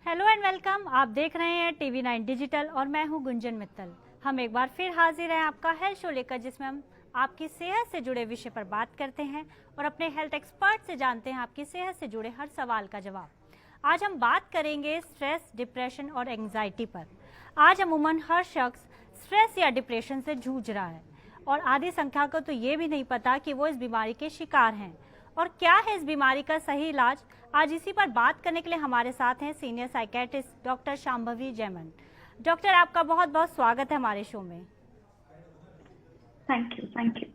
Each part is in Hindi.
Hello and welcome. आप देख रहे हैं टीवी 9 डिजिटल और मैं हूं गुंजन मित्तल। हम एक बार फिर हाजिर हैं आपका हेल्थ शो लेकर, जिसमें हम आपकी सेहत से जुड़े विषय पर बात करते हैं और अपने हेल्थ एक्सपर्ट से जानते हैं आपकी सेहत से जुड़े हर सवाल का जवाब। आज हम बात करेंगे स्ट्रेस, डिप्रेशन और एंग्जाइटी पर। आज अमूमन हर शख्स स्ट्रेस या डिप्रेशन से जूझ रहा है और आधी संख्या को तो ये भी नहीं पता कि वो इस बीमारी के शिकार हैं और क्या है इस बीमारी का सही इलाज। आज इसी पर बात करने के लिए हमारे साथ हैं senior psychiatrist doctor Shambhavi Jayman. Doctor, आपका बहुत बहुत स्वागत है हमारे शो में। Thank you.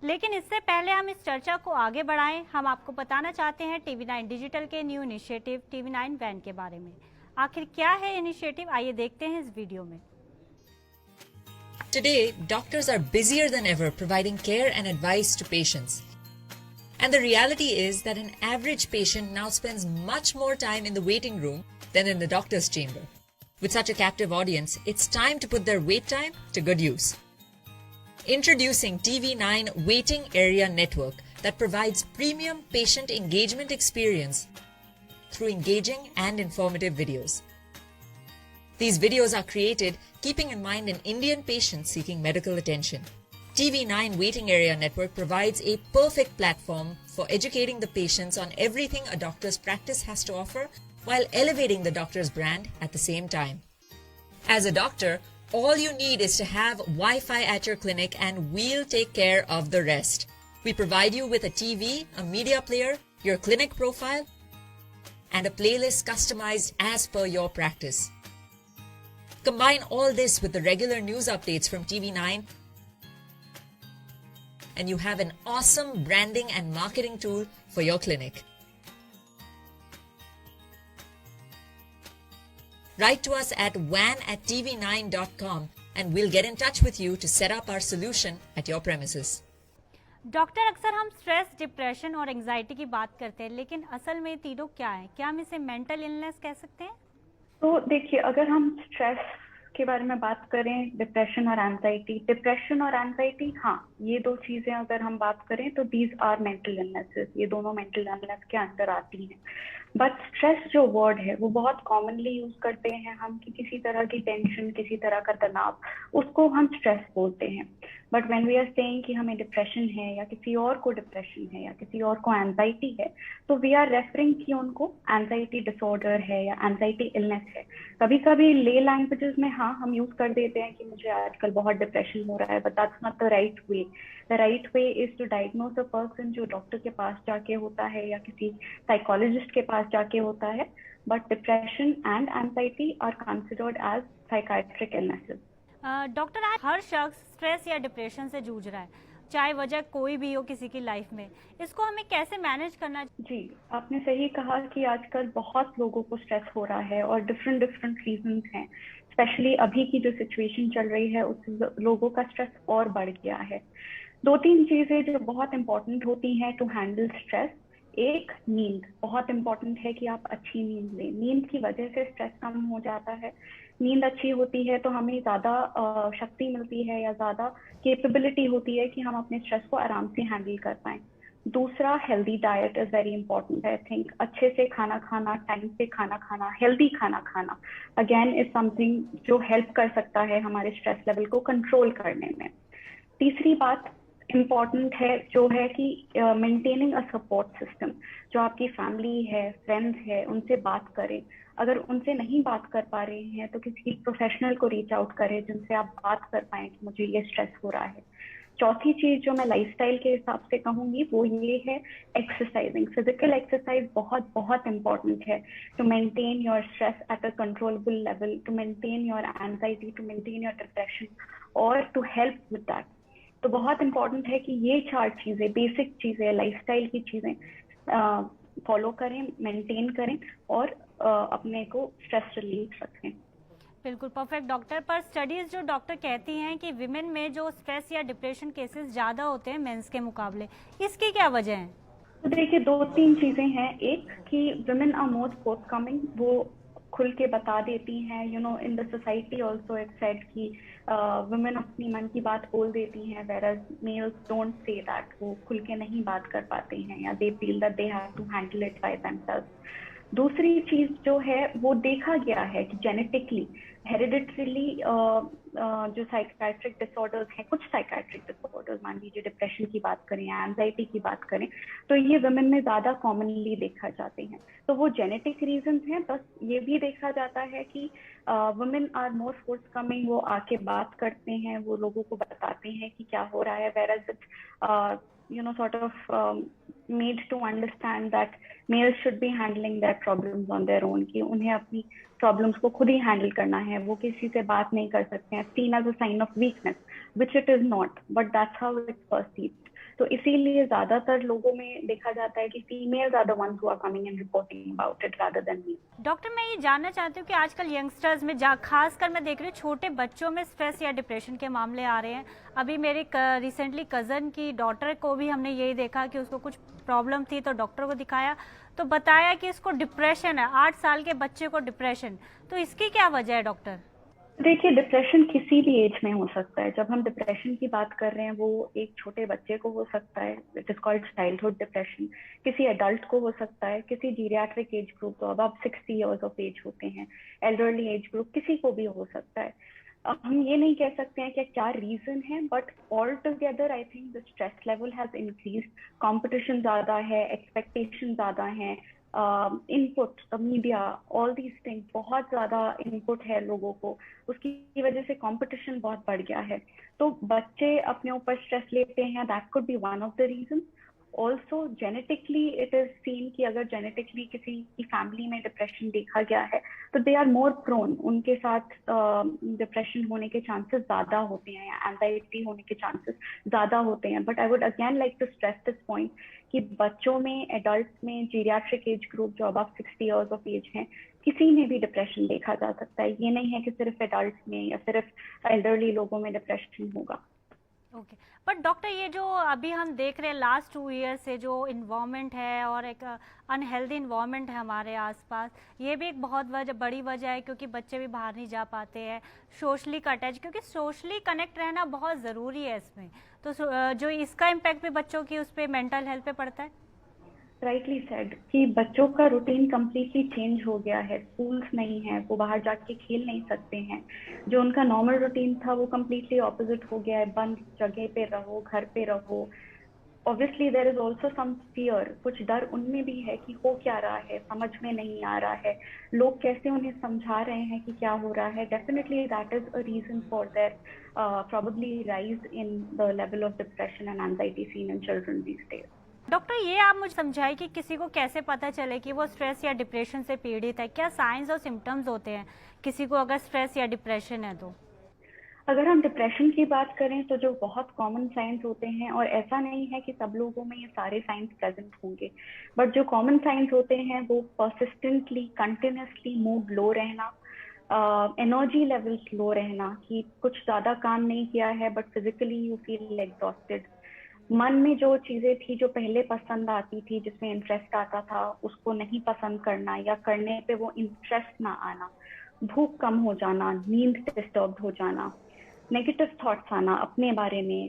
लेकिन इससे पहले हम इस चर्चा को आगे बढ़ाएं, हम आपको बताना चाहते हैं टीवी 9 डिजिटल के न्यू इनिशिएटिव टीवी 9 वैन के बारे में। आखिर क्या है इनिशिएटिव, आइए देखते हैं इस वीडियो में। Today, doctors are busier than ever providing care and advice to patients. And the reality is that an average patient now spends much more time in the waiting room than in the doctor's chamber. With such a captive audience, it's time to put their wait time to good use. Introducing TV9 Waiting Area Network that provides premium patient engagement experience through engaging and informative videos. These videos are created keeping in mind an Indian patient seeking medical attention. TV9 Waiting Area Network provides a perfect platform for educating the patients on everything a doctor's practice has to offer while elevating the doctor's brand at the same time. As a doctor, all you need is to have Wi-Fi at your clinic and we'll take care of the rest. We provide you with a TV, a media player, your clinic profile, and a playlist customized as per your practice. Combine all this with the regular news updates from TV9 and you have an awesome branding and marketing tool for your clinic. Write to us at van@tv9.com and we'll get in touch with you to set up our solution at your premises. Doctor, अक्सर हम स्ट्रेस, डिप्रेशन और एंग्जाइटी की बात करते हैं, लेकिन असल में तीनों क्या है? क्या हम इसे मेंटल इलनेस कह सकते हैं? तो देखिए, अगर हम स्ट्रेस के बारे में बात करें, डिप्रेशन और एंजाइटी, हाँ, ये दो चीजें अगर हम बात करें तो दीज आर मेंटल इलनेसेस, ये दोनों मेंटल इलनेस के अंदर आती हैं। बट स्ट्रेस जो वर्ड है वो बहुत कॉमनली यूज करते हैं हम कि किसी तरह की टेंशन, किसी तरह का तनाव, उसको हम स्ट्रेस बोलते हैं। But when we are saying कि हमें डिप्रेशन है या किसी और को डिप्रेशन है या किसी और को एंजाइटी है, तो वी आर रेफरिंग कि उनको एंजाइटी डिसऑर्डर है या एंजाइटी इलनेस है। कभी कभी ले लैंग्वेजेस में हाँ हम यूज कर देते हैं कि मुझे आजकल बहुत डिप्रेशन हो रहा है, but that's not the right way. The right way is to diagnose a person, जो डॉक्टर के पास जाके होता है या किसी साइकोलॉजिस्ट के पास जाके होता है। But depression and anxiety are considered as psychiatric illnesses. Doctor, आज हर शख्स स्ट्रेस या डिप्रेशन से जूझ रहा है, चाहे वजह कोई भी हो किसी की लाइफ में। इसको हमें कैसे मैनेज करना? जी, आपने सही कहा कि आजकल बहुत लोगों को स्ट्रेस हो रहा है और डिफरेंट रीजंस हैं। स्पेशली अभी की जो सिचुएशन चल रही है उससे लोगों का स्ट्रेस और बढ़ गया है। दो तीन चीजें जो बहुत इंपॉर्टेंट होती हैं टू हैंडल स्ट्रेस। एक, नींद बहुत इंपॉर्टेंट है कि आप अच्छी नींद लें। नींद की वजह से स्ट्रेस कम हो जाता है। नींद अच्छी होती है तो हमें ज्यादा शक्ति मिलती है या ज्यादा कैपेबिलिटी होती है कि हम अपने स्ट्रेस को आराम से हैंडल कर पाएं। दूसरा, healthy diet is very important. I think अच्छे से खाना खाना, टाइम से खाना खाना, हेल्दी खाना खाना अगेन इज समथिंग जो हेल्प कर सकता है हमारे स्ट्रेस लेवल को कंट्रोल करने में। तीसरी बात इम्पॉर्टेंट है जो है कि मेंटेनिंग अ सपोर्ट सिस्टम। जो आपकी फैमिली है, फ्रेंड्स है, उनसे बात करें। अगर उनसे नहीं बात कर पा रहे हैं तो किसी प्रोफेशनल को रीच आउट करें जिनसे आप बात कर पाएं कि मुझे ये स्ट्रेस हो रहा है। चौथी चीज जो मैं लाइफस्टाइल के हिसाब से कहूंगी वो ये है एक्सरसाइजिंग। फिजिकल एक्सरसाइज बहुत बहुत इंपॉर्टेंट है to maintain your stress at a controllable level, to maintain your anxiety, to maintain your depression और टू हेल्प विद दैट। तो बहुत इंपॉर्टेंट है कि ये 4 चीजें, बेसिक चीजें, लाइफस्टाइल की चीजें फॉलो करें, मेंटेन करें और अपने को स्ट्रेस रिलीफ रखें। बिल्कुल परफेक्ट डॉक्टर। पर स्टडीज जो डॉक्टर कहती हैं कि विमेन में जो स्ट्रेस या डिप्रेशन केसेस ज़्यादा होते हैं मेंस के मुकाबले, इसकी क्या वजह है? तो देखिए, 2-3 चीजें हैं। एक कि विमेन आर मोर फोर्थकमिंग, वो खुल के बता देती हैं। You know, in the society also it's said कि वुमेन अपनी मन की बात बोल देती हैं, whereas males don't say that. वो खुल के नहीं बात कर पाते हैं या they feel that they have to handle it by themselves. दूसरी चीज जो है वो देखा गया है कि जेनेटिकली हेरिडिटरीली जो साइकियाट्रिक डिसऑर्डर्स हैं, कुछ साइकियाट्रिक डिसऑर्डर्स, मान लीजिए डिप्रेशन की बात करें या एंजाइटी की बात करें, तो ये वुमेन में ज्यादा कॉमनली देखा जाते हैं। तो वो जेनेटिक रीजंस हैं। बस ये भी देखा जाता है कि वुमेन आर मोर फोर्थकमिंग, वो आके बात करते हैं, वो लोगों को बताते हैं कि क्या हो रहा है, whereas it's sort of made to understand that males should be handling their problems on their own, कि उन्हें अपनी प्रॉब्लम्स को खुद ही हैंडल करना है, वो किसी से बात नहीं कर सकते हैं, seen as a sign of weakness, which it is not, but that's how it's perceived. तो इसीलिए ज्यादातर लोगों में देखा जाता है कि females are the ones who are coming and reporting about it rather than me. Doctor, मैं ये जानना चाहती हूँ कि आजकल यंगस्टर्स में खासकर मैं देख रही हूँ छोटे बच्चों में स्ट्रेस या डिप्रेशन के मामले आ रहे हैं। अभी मेरे रिसेंटली कज़न की डॉटर को भी हमने यही देखा कि उसको कुछ प्रॉब्लम थी, तो डॉक्टर को दिखाया तो बताया कि इसको डिप्रेशन है, 8 साल के बच्चे को डिप्रेशन। तो इसकी क्या वजह है डॉक्टर? देखिए, डिप्रेशन किसी भी एज में हो सकता है। जब हम डिप्रेशन की बात कर रहे हैं वो एक छोटे बच्चे को हो सकता है, it is called childhood depression, किसी एडल्ट को हो सकता है, किसी जीरियाट्रिक एज ग्रुप, तो अब 60 इयर्स ऑफ एज होते हैं, एल्डरली एज ग्रुप, किसी को भी हो सकता है। अब हम ये नहीं कह सकते हैं कि क्या रीजन है, but all together I think the stress level has increased, competition ज्यादा है, एक्सपेक्टेशन ज्यादा है, input media, all these things, बहुत ज्यादा इनपुट है लोगों को, उसकी वजह से कंपटीशन बहुत बढ़ गया है। तो बच्चे अपने ऊपर स्ट्रेस लेते हैं, that could be one of the reason. Also genetically it is seen कि अगर जेनेटिकली किसी की फैमिली में डिप्रेशन देखा गया है तो दे आर मोर प्रोन, उनके साथ डिप्रेशन होने के चांसेस ज्यादा होते हैं या एंजाइटी होने के चांसेस ज्यादा होते हैं। But I would again like to stress this point कि बच्चों में, एडल्ट में, जीरियाट्रिक एज ग्रुप जो अब 60 इयर्स ऑफ एज हैं, किसी में भी डिप्रेशन देखा जा सकता है। ये नहीं है कि सिर्फ एडल्ट में या सिर्फ एल्डरली लोगों में डिप्रेशन होगा। ओके, बट डॉक्टर ये जो अभी हम देख रहे हैं लास्ट 2 ईयर से जो इन्वायरमेंट है और एक अनहेल्दी इन्वायरमेंट है हमारे आसपास, ये भी एक बहुत बड़ी वजह है, क्योंकि बच्चे भी बाहर नहीं जा पाते हैं, सोशली अटैच, क्योंकि सोशली कनेक्ट रहना बहुत ज़रूरी है इसमें। तो जो इसका इम्पैक्ट भी बच्चों की उस पर मेंटल हेल्थ पे पड़ता है। राइटली सेड कि बच्चों का रूटीन कम्प्लीटली चेंज हो गया है, स्कूल्स नहीं है, वो बाहर जाके खेल नहीं सकते हैं, जो उनका नॉर्मल रूटीन था वो कम्प्लीटली ऑपोजिट हो गया है, बंद जगह पे रहो, घर पे रहो। Obviously there is also some fear, कुछ डर उनमें भी है कि हो क्या रहा है, समझ में नहीं आ रहा है, लोग कैसे उन्हें समझा रहे हैं कि क्या हो रहा है। Definitely that is a reason for their probably rise in the level of depression and anxiety seen in children these days. Doctor, ये आप मुझे समझाइए कि किसी को कैसे पता चले कि वो स्ट्रेस या डिप्रेशन से पीड़ित है? क्या साइंस और सिम्टम्स होते हैं किसी को अगर स्ट्रेस या डिप्रेशन है तो? अगर हम डिप्रेशन की बात करें तो जो बहुत कॉमन साइंस होते हैं, और ऐसा नहीं है कि सब लोगों में ये सारे साइंस प्रेजेंट होंगे, बट जो कॉमन साइंस होते हैं वो परसिस्टेंटली, कंटिन्यूसली मूड लो रहना, एनर्जी लेवल्स लो रहना, कि कुछ ज्यादा काम नहीं किया है but physically you feel exhausted, मन में जो चीजें थी जो पहले पसंद आती थी, जिसमें इंटरेस्ट आता था, उसको नहीं पसंद करना या करने पे वो इंटरेस्ट ना आना, भूख कम हो जाना, नींद डिस्टर्ब हो जाना, नेगेटिव थॉट्स आना अपने बारे में,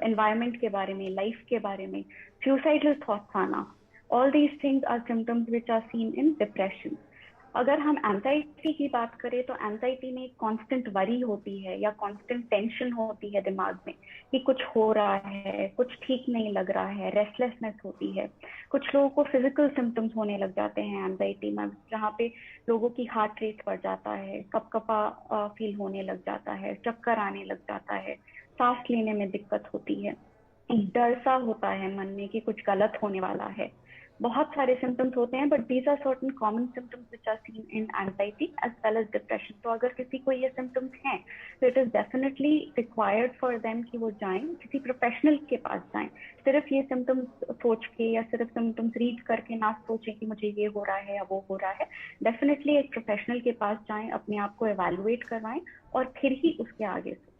एनवायरनमेंट के बारे में, लाइफ के बारे में, सुसाइडल थॉट्स आना, all these things are symptoms which are seen in depression. अगर हम एंजाइटी की बात करें तो एंजाइटी में कांस्टेंट वरी होती है या कांस्टेंट टेंशन होती है दिमाग में कि कुछ हो रहा है, कुछ ठीक नहीं लग रहा है, रेस्टलेसनेस होती है। कुछ लोगों को फिजिकल सिम्टम्स होने लग जाते हैं एंजाइटी में, जहाँ पे लोगों की हार्ट रेट बढ़ जाता है, कपकपा फील होने लग जाता है, चक्कर आने लग जाता है, सांस लेने में दिक्कत होती है, एक डर सा होता है मन में कि कुछ गलत होने वाला है। बहुत सारे सिम्टम्स होते हैं, but these are certain common symptoms which are seen in anxiety as well as depression. तो अगर किसी को ये सिम्टम्स हैं तो it is definitely required for them कि वो जाएं, किसी प्रोफेशनल के पास जाएं। सिर्फ ये सिम्टम्स सोच के या सिर्फ सिम्टम्स रीड करके ना सोचें कि मुझे ये हो रहा है या वो हो रहा है। डेफिनेटली एक प्रोफेशनल के पास जाएं, अपने आप को एवेलुएट करवाएं और फिर ही उसके आगे सोचें।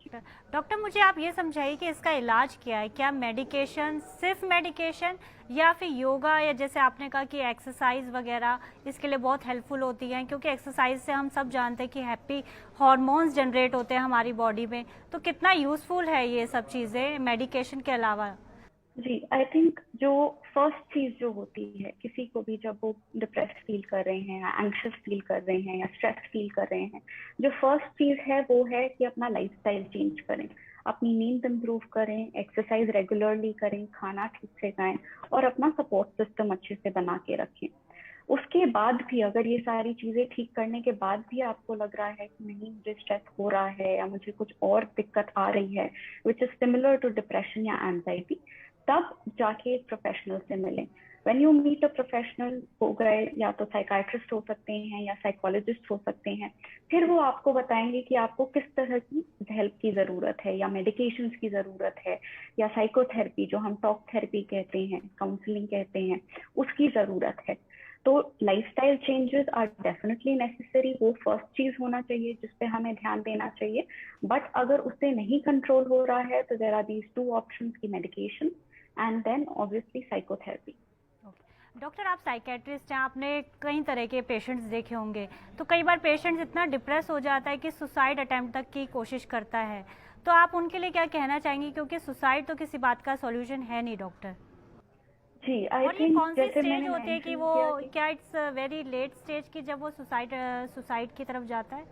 डॉक्टर, मुझे आप ये समझाइए कि इसका इलाज क्या है? क्या मेडिकेशन, सिर्फ मेडिकेशन, या फिर योगा, या जैसे आपने कहा कि एक्सरसाइज वगैरह इसके लिए बहुत हेल्पफुल होती हैं, क्योंकि एक्सरसाइज से हम सब जानते हैं कि हैप्पी हार्मोन्स जनरेट होते हैं हमारी बॉडी में। तो कितना यूज़फुल है ये सब चीज़ें मेडिकेशन के अलावा? जी, आई थिंक जो फर्स्ट चीज जो होती है किसी को भी जब वो डिप्रेस्ड फील कर रहे हैं या एंग्शियस फील कर रहे हैं या स्ट्रेस फील कर रहे हैं, जो फर्स्ट चीज है वो है कि अपना लाइफस्टाइल चेंज करें, अपनी नींद इंप्रूव करें, एक्सरसाइज रेगुलरली करें, खाना ठीक से खाएं और अपना सपोर्ट सिस्टम अच्छे से बना के रखें। उसके बाद भी अगर ये सारी चीजें ठीक करने के बाद भी आपको लग रहा है कि नहीं मुझे स्ट्रेस हो रहा है या मुझे कुछ और दिक्कत आ रही है which is similar to depression या एंजाइटी, तब जाके एक प्रोफेशनल से मिलें। When you meet a professional, हो गए या तो साइकाइट्रिस्ट हो सकते हैं या साइकोलॉजिस्ट हो सकते हैं, फिर वो आपको बताएंगे कि आपको किस तरह की हेल्प की जरूरत है या मेडिकेशंस की जरूरत है या साइकोथेरेपी जो हम टॉक थेरेपी कहते हैं, काउंसलिंग कहते हैं, उसकी जरूरत है। तो lifestyle changes are definitely necessary, वो फर्स्ट चीज होना चाहिए जिस पे हमें ध्यान देना चाहिए। बट अगर उससे नहीं कंट्रोल हो रहा है तो there are these two options की medication and then obviously psychotherapy. Doctor, आप साइकेट्रिस्ट हैं, आपने कई तरह के पेशेंट्स देखे होंगे, तो कई बार पेशेंट्स इतना डिप्रेस हो जाता है कि सुसाइड अटेम्प्ट तक की कोशिश करता है, तो आप उनके लिए क्या कहना चाहेंगे? क्योंकि सुसाइड तो किसी बात का सॉल्यूशन है नहीं डॉक्टर। जी, आई और ये थिंक कौन सी जैसे स्टेज मैंने होती है कि मेंशन वो, किया कि क्या इट्स वेरी लेट स्टेज की जब वो सुसाइड की तरफ जाता है?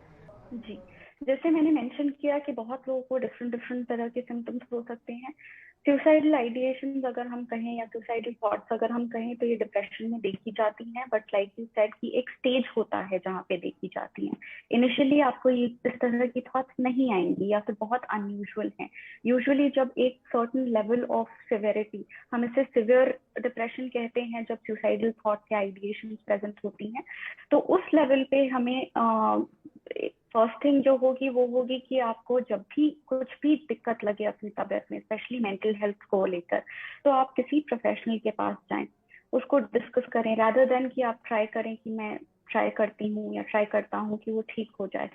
जी, जैसे मैंने मेंशन किया कि बहुत लोगों को डिफरेंट डिफरेंट तरह के सिम्टम्स हो सकते हैं। सुसाइडल आइडिएशन अगर हम कहें या सुसाइडल थॉट्स अगर हम कहें तो ये डिप्रेशन में देखी जाती हैं, बट लाइक यू सेड कि एक स्टेज होता है जहाँ पे देखी जाती हैं। इनिशियली आपको ये इस तरह की थॉट्स नहीं आएंगी या फिर बहुत अनयूजुअल हैं। यूजुअली जब एक सर्टेन लेवल ऑफ सिवियरिटी, हम इसे सिवियर डिप्रेशन कहते हैं जब सुसाइडल थॉट्स या आइडिएशन प्रेजेंट होती हैं, तो उस लेवल पे हमें फर्स्ट थिंग जो होगी वो होगी कि आपको जब भी कुछ भी दिक्कत लगे अपनी तबीयत में, स्पेशली मेंटल हेल्थ को लेकर, तो आप किसी प्रोफेशनल के पास जाएं, उसको डिस्कस करें, रादर देन कि आप ट्राई करें कि मैं ट्राई करती हूँ या ट्राई करता हूँ कि वो ठीक हो जाए।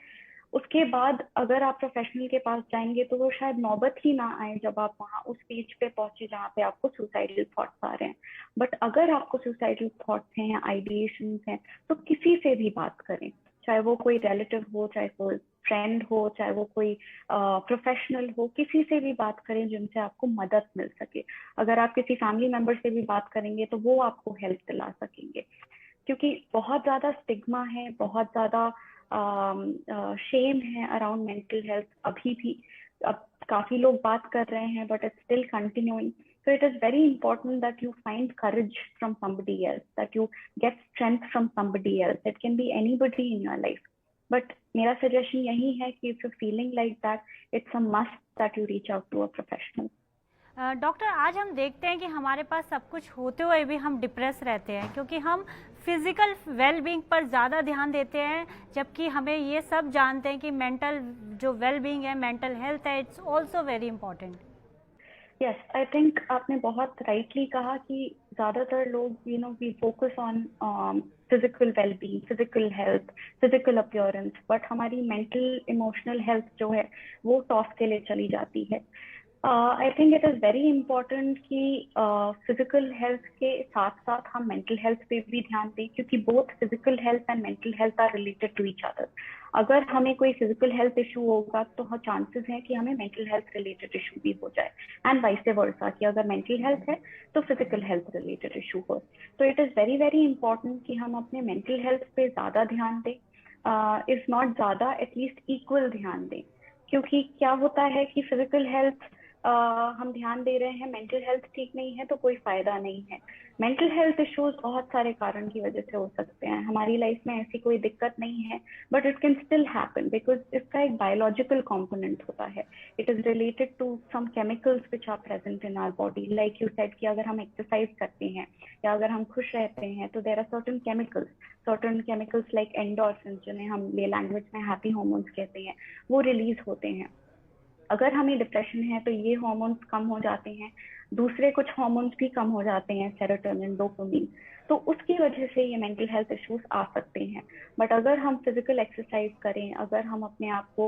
उसके बाद अगर आप प्रोफेशनल के पास जाएंगे तो वो शायद नौबत ही ना आए जब आप वहाँ उस स्टेज पे पहुंचे जहाँ पे आपको सुसाइडल थॉट्स आ रहे हैं। बट अगर आपको सुसाइडल थॉट्स हैं या आइडिएशन हैं तो किसी से भी बात करें, चाहे वो कोई रिलेटिव हो, चाहे कोई फ्रेंड हो, चाहे वो कोई प्रोफेशनल हो, किसी से भी बात करें जिनसे आपको मदद मिल सके। अगर आप किसी फैमिली मेंबर से भी बात करेंगे तो वो आपको हेल्प दिला सकेंगे, क्योंकि बहुत ज्यादा स्टिग्मा है, बहुत ज्यादा शेम है अराउंड मेंटल हेल्थ अभी भी। अब काफी लोग बात कर रहे हैं but it's still continuing, so it is very important that you find courage from somebody else, that you get strength from somebody else. It can be anybody in your life, but मेरा suggestion यही है कि if you're feeling like that, it's a must that you reach out to a professional. Doctor, आज हम देखते हैं कि हमारे पास सब कुछ होते हुए भी हम डिप्रेस रहते हैं क्योंकि हम फिजिकल वेल बीइंग पर ज़्यादा ध्यान देते हैं, जबकि हमें ये सब जानते हैं कि मेंटल जो वेल बीइंग है, मेंटल हेल्थ है, it's also very important. Yes, I think आपने बहुत rightly कहा कि ज़्यादातर लोग we focus on physical well-being, physical health, physical appearance, but हमारी mental emotional health जो है वो टॉप के लिए चली जाती है। I think it is very important कि फिजिकल हेल्थ के साथ साथ हम मेंटल हेल्थ पे भी ध्यान दें, क्योंकि both physical health and mental health are related to each other. अगर हमें कोई फिजिकल हेल्थ इशू होगा तो चांसेस हैं कि हमें मेंटल हेल्थ रिलेटेड इशू भी हो जाए, एंड वाइस वर्सा कि अगर मेंटल हेल्थ है तो फिजिकल हेल्थ रिलेटेड इशू हो। तो it is very very important कि हम अपने मेंटल हेल्थ पे ज़्यादा ध्यान दें, इफ नॉट ज़्यादा एटलीस्ट इक्वल ध्यान दें। क्योंकि क्या होता है कि फिजिकल हेल्थ हम ध्यान दे रहे हैं, मेंटल हेल्थ ठीक नहीं है तो कोई फायदा नहीं है। मेंटल हेल्थ इश्यूज बहुत सारे कारण की वजह से हो सकते हैं, हमारी लाइफ में ऐसी कोई दिक्कत नहीं है, but it can still happen because इसका एक बायोलॉजिकल कंपोनेंट होता है। It is related to some chemicals which are present in our body, like you said कि अगर हम एक्सरसाइज करते हैं या अगर हम खुश रहते हैं तो there are certain chemicals like endorphins, जिन्हें हम ले लैंग्वेज में हैप्पी हार्मोन्स कहते हैं, वो रिलीज होते हैं। अगर हमें डिप्रेशन है तो ये हार्मोन्स कम हो जाते हैं, दूसरे कुछ हार्मोन्स भी कम हो जाते हैं, सेरोटोनिन, डोपामिन, तो उसकी वजह से ये मेंटल हेल्थ इश्यूज आ सकते हैं। बट अगर हम फिजिकल एक्सरसाइज करें, अगर हम अपने आप को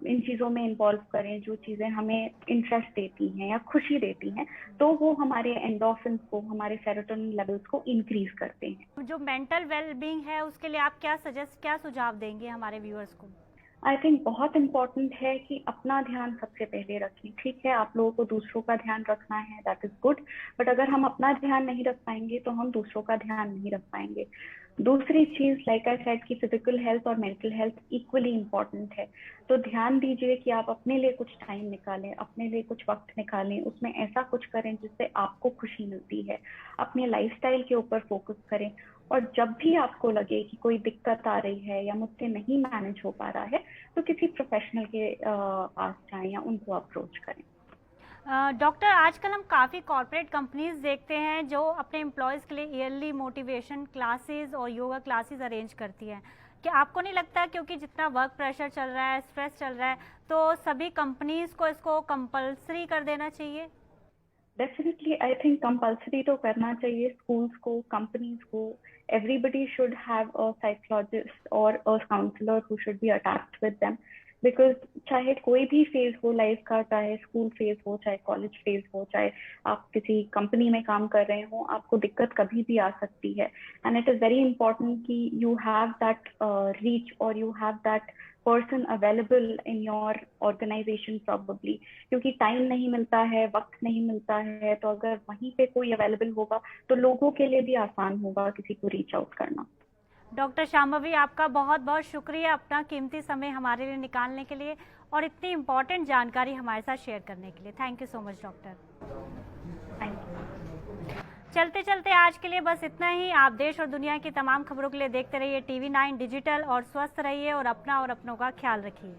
इन चीज़ों में इन्वॉल्व करें जो चीज़ें हमें इंटरेस्ट देती हैं या खुशी देती हैं, तो वो हमारे एंडोर्फिन्स को, हमारे सेरोटोनिन लेवल्स को इंक्रीज करते हैं। जो मेंटल वेल बीइंग है उसके लिए आप क्या सुझाव देंगे हमारे व्यूअर्स को? आई थिंक बहुत इम्पोर्टेंट है कि अपना ध्यान सबसे पहले रखें। ठीक है, आप लोगों को दूसरों का ध्यान रखना है, दैट इज गुड, बट अगर हम अपना ध्यान नहीं रख पाएंगे तो हम दूसरों का ध्यान नहीं रख पाएंगे। दूसरी चीज, लाइक आई सेड, कि फिजिकल हेल्थ और मेंटल हेल्थ इक्वली इम्पोर्टेंट है। तो ध्यान दीजिए कि आप अपने लिए कुछ टाइम निकालें, अपने लिए कुछ वक्त निकालें, उसमें ऐसा कुछ करें जिससे आपको खुशी मिलती है। अपने लाइफस्टाइल के ऊपर फोकस करें, और जब भी आपको लगे कि कोई दिक्कत आ रही है या मुझसे नहीं मैनेज हो पा रहा है, तो किसी प्रोफेशनल के पास जाएं या उनको अप्रोच करें। डॉक्टर, आजकल हम काफ़ी कॉर्पोरेट कंपनीज देखते हैं जो अपने एम्प्लॉयज़ के लिए ईयरली मोटिवेशन क्लासेस और योगा क्लासेस अरेंज करती हैं। क्या आपको नहीं लगता, क्योंकि जितना वर्क प्रेशर चल रहा है, स्ट्रेस चल रहा है, तो सभी कंपनीज को इसको कंपलसरी कर देना चाहिए? डेफिनेटली आई थिंक कंपल्सरी तो करना चाहिए। स्कूल्स को, कंपनीज को, everybody should have a psychologist or a counselor who should be attached with them, because चाहे कोई भी फेज हो लाइफ का, चाहे स्कूल फेज हो, चाहे कॉलेज फेज हो, चाहे आप किसी कंपनी में काम कर रहे हो, आपको दिक्कत कभी भी आ सकती है। And it is very important कि यू हैव दैट रीच और you have that person available in your organisation probably, क्योंकि टाइम नहीं मिलता है, वक्त नहीं मिलता है, तो अगर वहीं पे कोई अवेलेबल होगा तो लोगों के लिए भी आसान होगा किसी को रीच आउट करना। डॉक्टर शांभवी, आपका बहुत बहुत शुक्रिया अपना कीमती समय हमारे लिए निकालने के लिए और इतनी इम्पोर्टेंट जानकारी हमारे साथ शेयर करने के लिए। Thank you so much doctor. Thank you. चलते चलते आज के लिए बस इतना ही। आप देश और दुनिया की तमाम खबरों के लिए देखते रहिए TV9 डिजिटल और स्वस्थ रहिए और अपना और अपनों का ख्याल रखिए।